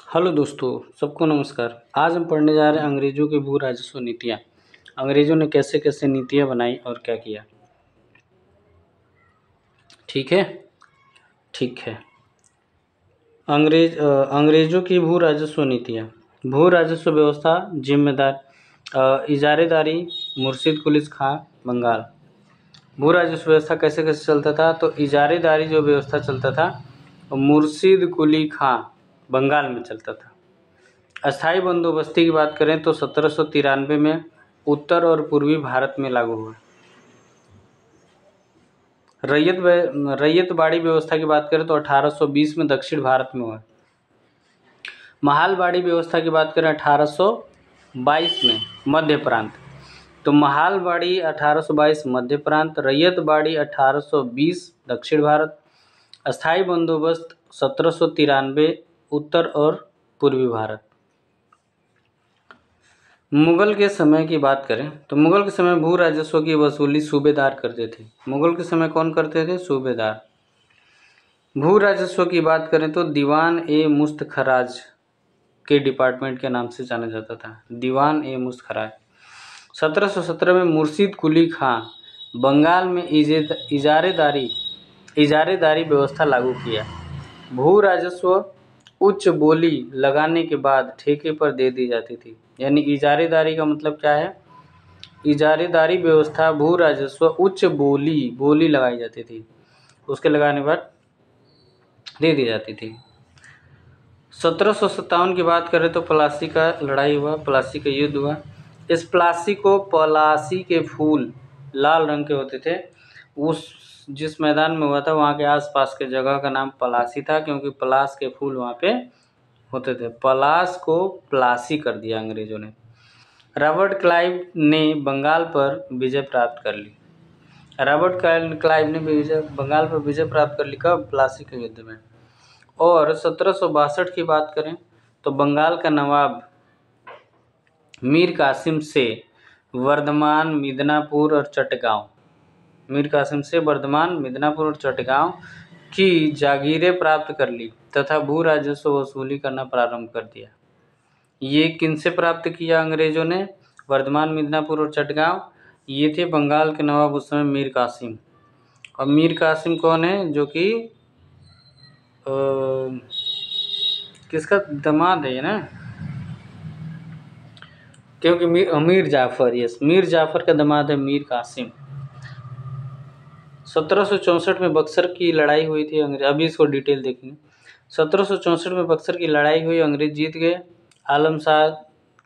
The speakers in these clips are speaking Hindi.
हेलो दोस्तों, सबको नमस्कार। आज हम पढ़ने जा रहे हैं अंग्रेजों की भू राजस्व नीतियाँ। अंग्रेजों ने कैसे कैसे नीतियाँ बनाई और क्या किया। ठीक है। ठीक है। अंग्रेजों की भू राजस्व नीतियाँ। भू राजस्व व्यवस्था जिम्मेदार इजारेदारी मुर्शिद कुली खां बंगाल। भू राजस्व व्यवस्था कैसे कैसे चलता था, तो इजारेदारी जो व्यवस्था चलता था वो मुर्शिद कुली खां बंगाल में चलता था। अस्थाई बंदोबस्ती की बात करें तो 1793 में उत्तर और पूर्वी भारत में लागू हुआ। रैयतवाड़ी व्यवस्था की बात करें तो 1820 में दक्षिण भारत में हुआ। महालवाड़ी व्यवस्था की बात करें 1822 में मध्य प्रांत। तो महालवाड़ी 1822 मध्य प्रांत, रैयतवाड़ी 1820 दक्षिण भारत, अस्थाई बंदोबस्त 1793 उत्तर और पूर्वी भारत। मुगल के समय की बात करें तो मुगल के समय भू राजस्व की वसूली सूबेदार करते थे। मुगल के समय कौन करते थे? सूबेदार। भू राजस्व की बात करें तो दीवान ए मुस्त खराज के डिपार्टमेंट के नाम से जाना जाता था। दीवान ए मुस्त खराज। 1717 में मुर्शिद कुली खां बंगाल में इजारेदारी व्यवस्था लागू किया। भू राजस्व उच्च बोली लगाने के बाद ठेके पर दे दी जाती थी। यानी इजारेदारी का मतलब क्या है? इजारेदारी व्यवस्था भू राजस्व उच्च बोली लगाई जाती थी, उसके लगाने के बाद दे दी जाती थी। 1757 की बात करें तो प्लासी का लड़ाई हुआ, प्लासी का युद्ध हुआ। इस प्लासी को पलासी के फूल लाल रंग के होते थे। उस जिस मैदान में हुआ था वहाँ के आसपास के जगह का नाम पलासी था, क्योंकि पलास के फूल वहाँ पे होते थे। पलास को प्लासी कर दिया अंग्रेजों ने। रॉबर्ट क्लाइव ने बंगाल पर विजय प्राप्त कर ली। रॉबर्ट क्लाइव ने बंगाल पर विजय प्राप्त कर ली कब? प्लासी के युद्ध में। और 1762 की बात करें तो बंगाल का नवाब मीर कासिम से वर्धमान, मिदनापुर और चटगांव की जागीरें प्राप्त कर ली तथा भू राजस्व वसूली करना प्रारंभ कर दिया। ये किनसे प्राप्त किया अंग्रेजों ने? वर्धमान, मिदनापुर और चटगांव। ये थे बंगाल के नवाब उस समय मीर कासिम। और मीर कासिम कौन है? जो कि किसका दामाद है ना? क्योंकि मीर जाफर का दामाद है मीर कासिम। 1764 में बक्सर की लड़ाई हुई थी। अभी इसको डिटेल देखेंगे। 1764 में बक्सर की लड़ाई हुई, अंग्रेज जीत गए। आलम शाह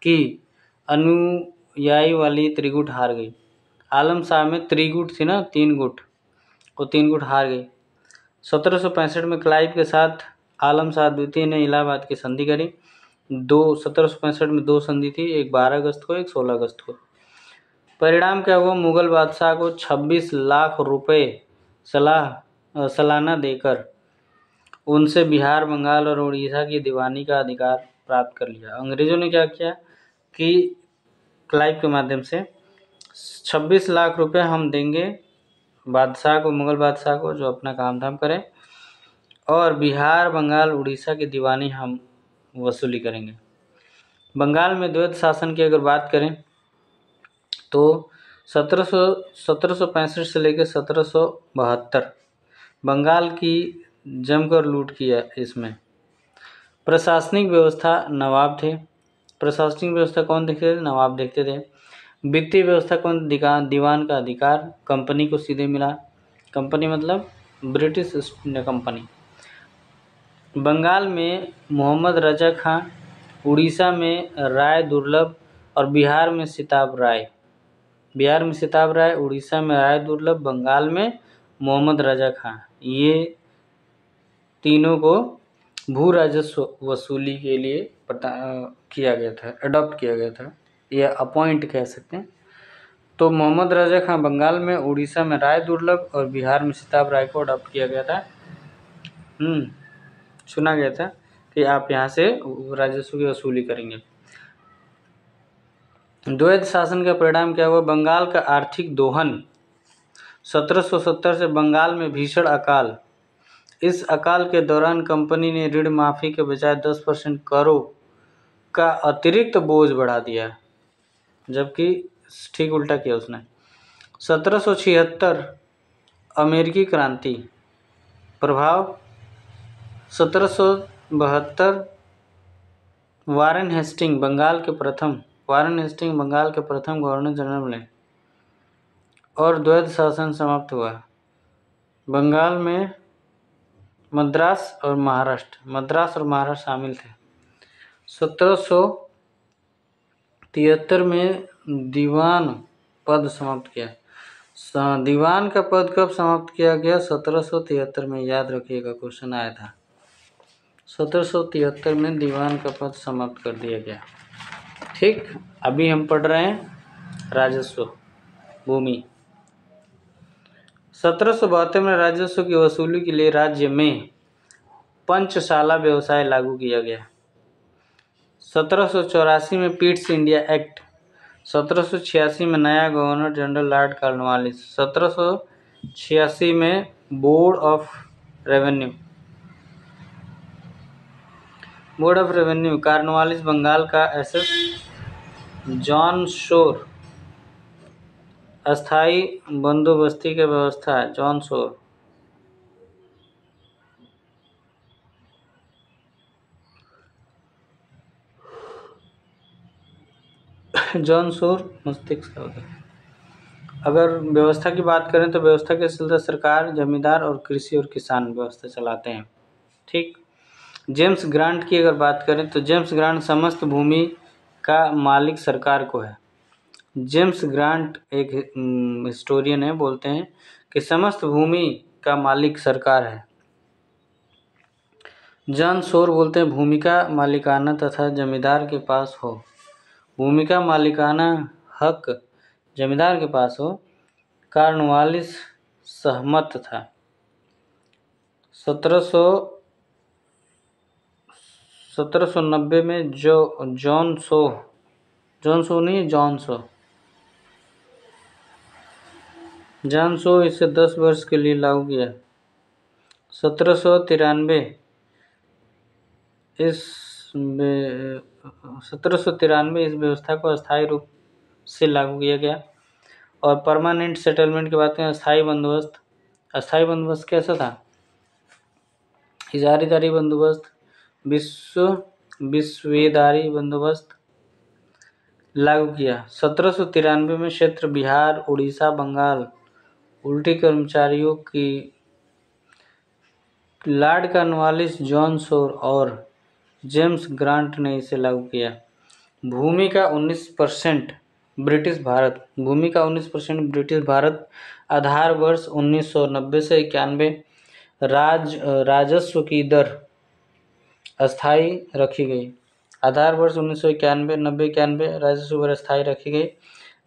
की अनुयायी वाली त्रिगुट हार गई। आलम शाह में त्रिगुट थी ना, 3 गुट, वो 3 गुट हार गई। 1765 में क्लाइव के साथ आलम शाह द्वितीय ने इलाहाबाद की संधि करी। 1765 में 2 संधि थी, एक 12 अगस्त को, एक 16 अगस्त को। परिणाम क्या हुआ? मुगल बादशाह को 26 लाख रुपए सालाना देकर उनसे बिहार, बंगाल और उड़ीसा की दीवानी का अधिकार प्राप्त कर लिया। अंग्रेजों ने क्या किया कि क्लाइव के माध्यम से 26 लाख रुपए हम देंगे बादशाह को, मुगल बादशाह को, जो अपना काम धाम करे, और बिहार, बंगाल, उड़ीसा की दीवानी हम वसूली करेंगे। बंगाल में द्वैत शासन की अगर बात करें तो 1765 से लेकर 1772 बंगाल की जमकर लूट किया। इसमें प्रशासनिक व्यवस्था नवाब थे। प्रशासनिक व्यवस्था कौन देखते थे? नवाब देखते थे। वित्तीय व्यवस्था कौन? दीवान का अधिकार कंपनी को सीधे मिला। कंपनी मतलब British East India company. Bengal में मोहम्मद रजा खां, उड़ीसा में राय दुर्लभ और बिहार में सिताब राय, उड़ीसा में राय दुर्लभ, बंगाल में मोहम्मद रजा खां। ये तीनों को भू राजस्व वसूली के लिए किया गया था, अडॉप्ट किया गया था, या अपॉइंट कह सकते हैं। तो मोहम्मद रजा खां बंगाल में, उड़ीसा में राय दुर्लभ और बिहार में सिताब राय को अडॉप्ट किया गया था। चुना गया था कि आप यहाँ से राजस्व की वसूली करेंगे। द्वैत शासन का परिणाम क्या हुआ? बंगाल का आर्थिक दोहन। 1770 से बंगाल में भीषण अकाल। इस अकाल के दौरान कंपनी ने ऋण माफी के बजाय 10% करों का अतिरिक्त बोझ बढ़ा दिया, जबकि ठीक उल्टा किया उसने। 1776 अमेरिकी क्रांति प्रभाव। 1772 वारेन हेस्टिंग बंगाल के प्रथम गवर्नर जनरल बने और द्वैध शासन समाप्त हुआ। बंगाल में मद्रास और महाराष्ट्र शामिल थे। 1773 में दीवान पद समाप्त किया। दीवान का पद कब समाप्त किया गया? 1773 में, याद रखिएगा, क्वेश्चन आया था। 1773 में दीवान का पद समाप्त कर दिया गया। ठीक, अभी हम पढ़ रहे हैं राजस्व, भूमि। 1772 में राजस्व की वसूली के लिए राज्य में पंचशाला व्यवसाय लागू किया गया। 1784 में पिट्स इंडिया एक्ट। 1786 में नया गवर्नर जनरल लॉर्ड कॉर्नवालिस। 1786 में board of revenue Cornwallis Bengal का एसएस जॉन शोर अस्थाई बंदोबस्ती की व्यवस्था। जॉन शोर मस्तिष्क। अगर व्यवस्था की बात करें तो व्यवस्था के सिलसिले सरकार, जमींदार और कृषि और किसान व्यवस्था चलाते हैं। ठीक। जेम्स ग्रांट की अगर बात करें तो जेम्स ग्रांट समस्त भूमि का मालिक सरकार को है। जेम्स ग्रांट एक हिस्टोरियन है, बोलते हैं कि समस्त भूमि का मालिक सरकार है। जॉन शोर बोलते हैं भूमि का मालिकाना तथा जमींदार के पास हो। भूमि का मालिकाना हक जमींदार के पास हो। कॉर्नवालिस सहमत था। 1790 में जॉन शो इसे 10 वर्ष के लिए लागू किया। 1793 इस व्यवस्था को अस्थायी रूप से लागू किया गया। और परमानेंट सेटलमेंट की बात करें, अस्थायी बंदोबस्त कैसा था? इजारेदारी बंदोबस्त, विश्वेदारी बंदोबस्त लागू किया। 1793 में क्षेत्र बिहार, उड़ीसा, बंगाल उल्टी कर्मचारियों की लॉर्ड कॉर्नवालिस, जॉन शोर और जेम्स ग्रांट ने इसे लागू किया। भूमि का 19% ब्रिटिश भारत। आधार वर्ष 1990 से 91 राजस्व की दर अस्थायी रखी गई। आधार वर्ष 1991, 90-91 राजस्व दर अस्थायी रखी गई।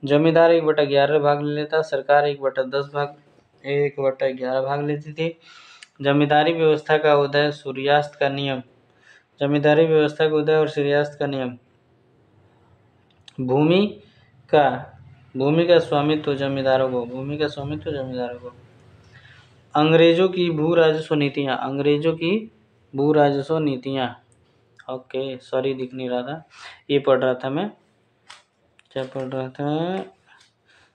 जमींदार 1/11 भाग ले लेता, सरकार 1/11 भाग लेती थी। जमींदारी व्यवस्था का उदय, सूर्यास्त का नियम। जमींदारी व्यवस्था का उदय और सूर्यास्त का नियम। भूमि का स्वामित्व जमींदारों को। अंग्रेजों की भू राजस्व नीतियाँ। ओके, सॉरी दिख नहीं रहा था, ये पढ़ रहा था मैं। क्या पढ़ रहा था?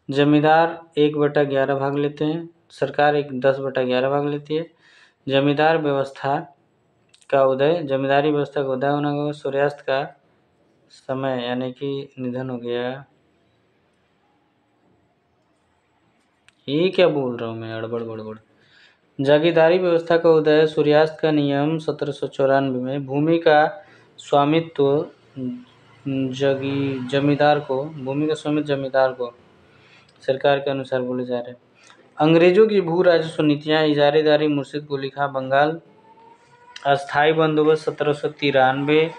जमींदार 1/11 भाग लेते हैं, सरकार 10/11 भाग लेती है। जमींदारी व्यवस्था का उदय होना होगा। सूर्यास्त का समय यानी कि निधन हो गया। ये क्या बोल रहा हूँ मैं, अड़बड़। जागीरदारी व्यवस्था का उदय, सूर्यास्त का नियम 1794 में। भूमि का स्वामित्व जमींदार को सरकार के अनुसार बोले जा रहे। अंग्रेजों की भू राजस्व नीतियाँ, इजारेदारी मुर्शिद कुली खां बंगाल। अस्थाई बंदोबस्त 1793,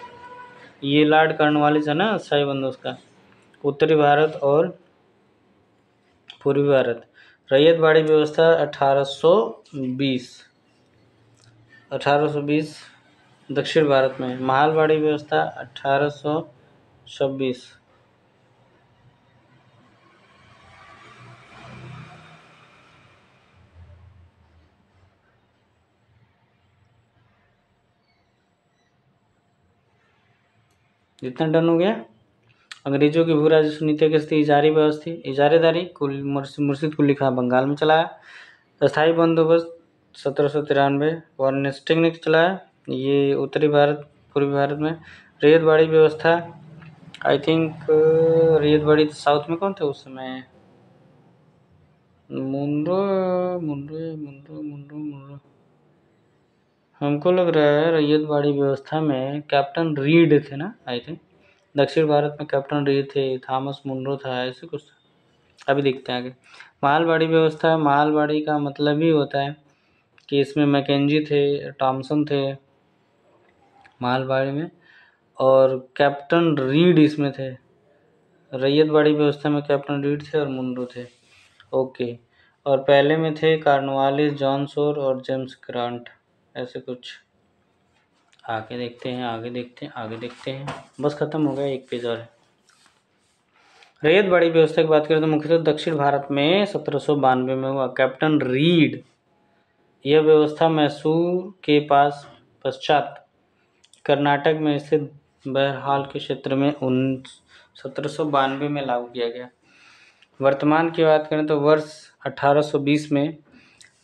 ये लॉर्ड कॉर्नवालिस है ना, अस्थाई बंदोबस्त का। उत्तरी भारत और पूर्वी भारत। रैयतवाड़ी व्यवस्था 1820 दक्षिण भारत में। मालवाड़ी व्यवस्था 1826। इतना डन हो गया। अंग्रेजों की भू राजस्व नीति की स्थिति इजारेदारी मुर्शिद कुली खां बंगाल में चलाया। स्थायी बंदोबस्त 1793 वार्नेस्टिंग ने चलाया, ये उत्तरी भारत पूर्वी भारत में। रैयतवाड़ी व्यवस्था, आई थिंक रैयतवाड़ी साउथ में कौन थे उस समय? मुंडो मुंडो मुंडो मुंडो मुंडो हमको लग रहा है रैयतवाड़ी व्यवस्था में कैप्टन रीड थे ना, आई थिंक। दक्षिण भारत में कैप्टन रीड थे, थॉमस मुंडो था, ऐसे कुछ था। अभी देखते हैं आगे। मालवाड़ी व्यवस्था, मालवाड़ी का मतलब ही होता है कि इसमें मैकेंजी थे, टॉमसन थे मालवाड़ी में, और कैप्टन रीड इसमें थे। रैयतवाड़ी व्यवस्था में कैप्टन रीड थे और मुंडो थे। ओके। और पहले में थे कार्नवालिस, जॉन शोर और जेम्स ग्रांट, ऐसे कुछ। आगे देखते हैं, आगे देखते हैं, आगे देखते हैं। बस खत्म हो गया, एक पेज और है। रैयतवाड़ी व्यवस्था की बात करें तो मुख्यतः दक्षिण भारत में 1792 में हुआ। कैप्टन रीड, यह व्यवस्था मैसूर के पास पश्चात कर्नाटक में स्थित बहरहाल के क्षेत्र में 1792 में लागू किया गया। वर्तमान की बात करें तो वर्ष 1820 में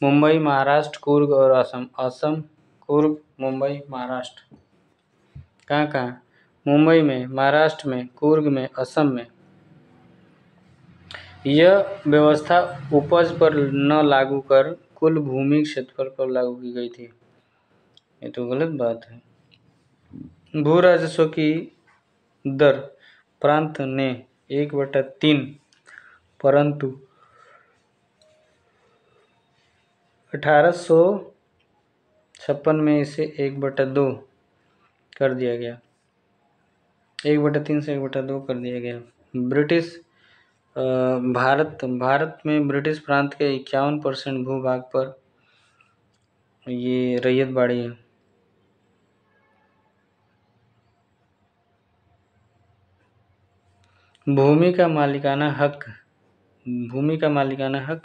मुंबई, महाराष्ट्र, कुर्ग और असम, कुर्ग, मुंबई, महाराष्ट्र, कहाँ मुंबई में, महाराष्ट्र में, कुर्ग में, असम में, यह व्यवस्था उपज पर न लागू कर कुल भूमि क्षेत्रफल पर लागू की गई थी। ये तो गलत बात है। भू राजस्व की दर प्रांत ने 1/3, परंतु 1856 में इसे 1/2 कर दिया गया। 1/3 से 1/2 कर दिया गया। ब्रिटिश भारत में ब्रिटिश प्रांत के 51% भूभाग पर ये रैयतवाड़ी है। भूमि का मालिकाना हक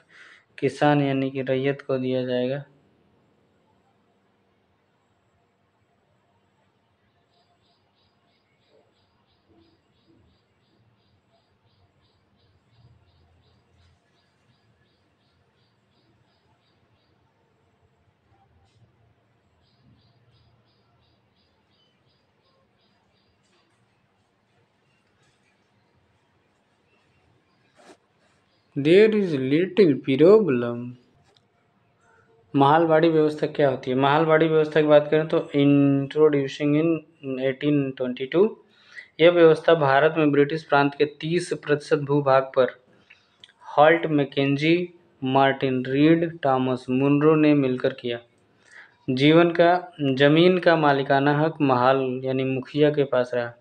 किसान यानी कि रैयत को दिया जाएगा। There is little problem. Mahalwari व्यवस्था क्या होती है? महालवाड़ी व्यवस्था की बात करें तो इंट्रोड्यूसिंग इन 1822, यह व्यवस्था भारत में ब्रिटिश प्रांत के 30% भूभाग पर Holt, Mackenzie, Martin Reid, Thomas Munro ने मिलकर किया। जमीन का मालिकाना हक महाल यानी मुखिया के पास रहा।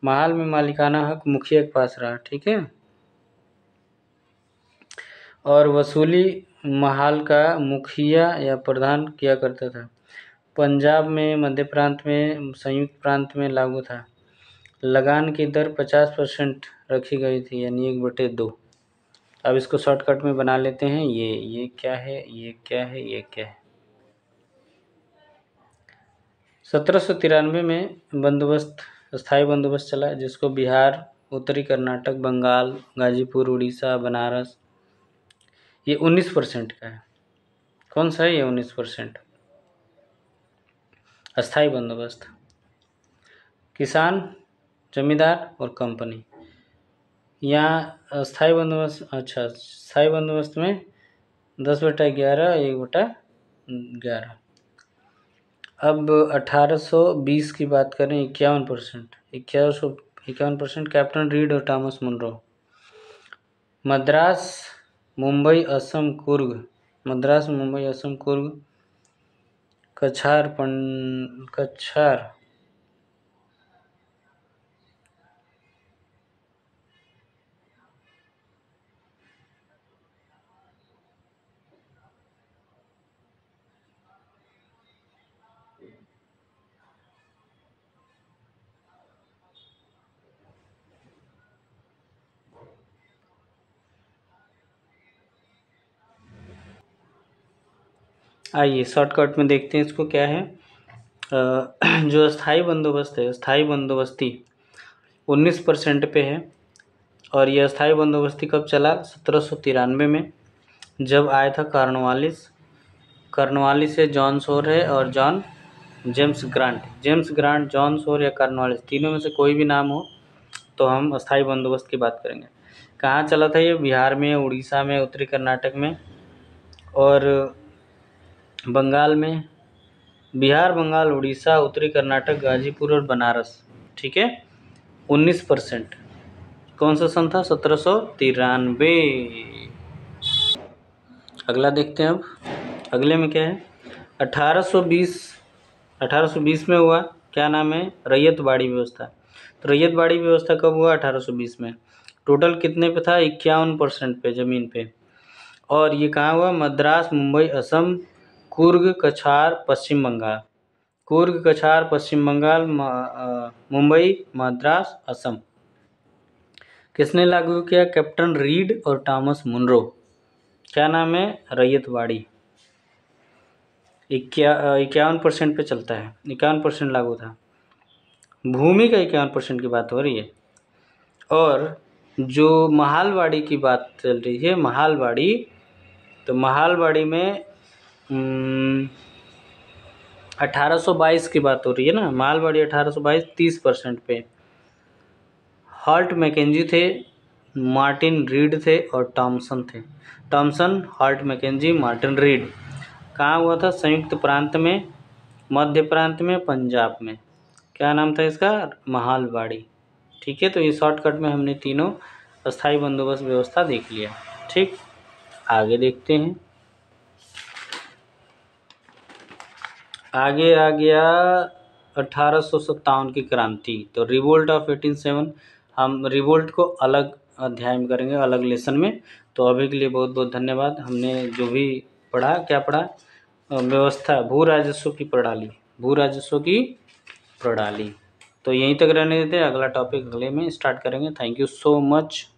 महाल में मालिकाना हक मुखिया के पास रहा, ठीक है। और वसूली महाल का मुखिया या प्रधान किया करता था। पंजाब में, मध्य प्रांत में, संयुक्त प्रांत में लागू था। लगान की दर 50% रखी गई थी, यानी 1/2। अब इसको शॉर्टकट में बना लेते हैं। ये क्या है, ये क्या है, ये क्या है। 1793 में स्थायी बंदोबस्त चला, जिसको बिहार, उत्तरी कर्नाटक, बंगाल, गाजीपुर, उड़ीसा, बनारस, ये 19% का है। कौन सा है ये 19%? अस्थाई बंदोबस्त। किसान, जमींदार और कंपनी। यहाँ स्थायी बंदोबस्त, अच्छा, स्थायी बंदोबस्त में 10/11, 1/11। अब 1820 की बात करें, 51%, 51% कैप्टन रीड और टॉमस मुनरो। मद्रास, मुंबई, असम, कुर्ग, मद्रास, मुंबई, असम, कुर्ग, कछार, आइए शॉर्टकट में देखते हैं इसको क्या है। जो स्थायी बंदोबस्त है, स्थायी बंदोबस्ती 19% पे है। और यह अस्थाई बंदोबस्ती कब चला? 1793 में, जब आया था कॉर्नवालिस से जॉन शोर है और जेम्स ग्रांट, जॉन शोर या कॉर्नवालिस, तीनों में से कोई भी नाम हो तो हम अस्थाई बंदोबस्त की बात करेंगे। कहाँ चला था ये? बिहार में, उड़ीसा में, उत्तरी कर्नाटक में और बंगाल में। बिहार, बंगाल, उड़ीसा, उत्तरी कर्नाटक, गाजीपुर और बनारस। ठीक है, 19%। कौन सा सन था? 1793। अगला देखते हैं अब। अगले में क्या है? 1820 में हुआ, क्या नाम है? रैयतवाड़ी व्यवस्था। तो रैयतवाड़ी व्यवस्था कब हुआ? 1820 में। टोटल कितने पे था? 51% पे ज़मीन पे। और ये कहाँ हुआ? मद्रास, मुंबई, असम, कुर्ग, कछार, पश्चिम बंगाल। कुर्ग, कछार, पश्चिम बंगाल, मुंबई, मद्रास, असम। किसने लागू किया? कैप्टन रीड और थॉमस मुनरो। क्या नाम है? रैयतवाड़ी। 51% पे चलता है, 51% लागू था। भूमि का 51% की बात हो रही है। और जो महालवाड़ी की बात चल रही है, महालवाड़ी, तो महालवाड़ी में 1822 की बात हो रही है ना। महालवाड़ी 1822, 30% पे। हॉल्ट मैकेंजी थे, मार्टिन रीड थे और टॉमसन थे। Thomson, halt Mackenzie, Martin read. कहाँ हुआ था? संयुक्त प्रांत में, मध्य प्रांत में, पंजाब में। क्या नाम था इसका? महालवाड़ी। ठीक है, तो ये शॉर्टकट में हमने तीनों अस्थाई बंदोबस्त व्यवस्था देख लिया। ठीक, आगे देखते हैं। आगे आ गया 1857 की क्रांति। तो रिवोल्ट ऑफ 1807, हम रिवोल्ट को अलग अध्याय में करेंगे, अलग लेसन में। तो अभी के लिए बहुत बहुत धन्यवाद। हमने जो भी पढ़ा, क्या पढ़ा? व्यवस्था, भू राजस्व की प्रणाली। तो यहीं तक रहने देते हैं, अगला टॉपिक अगले में स्टार्ट करेंगे। Thank you so much.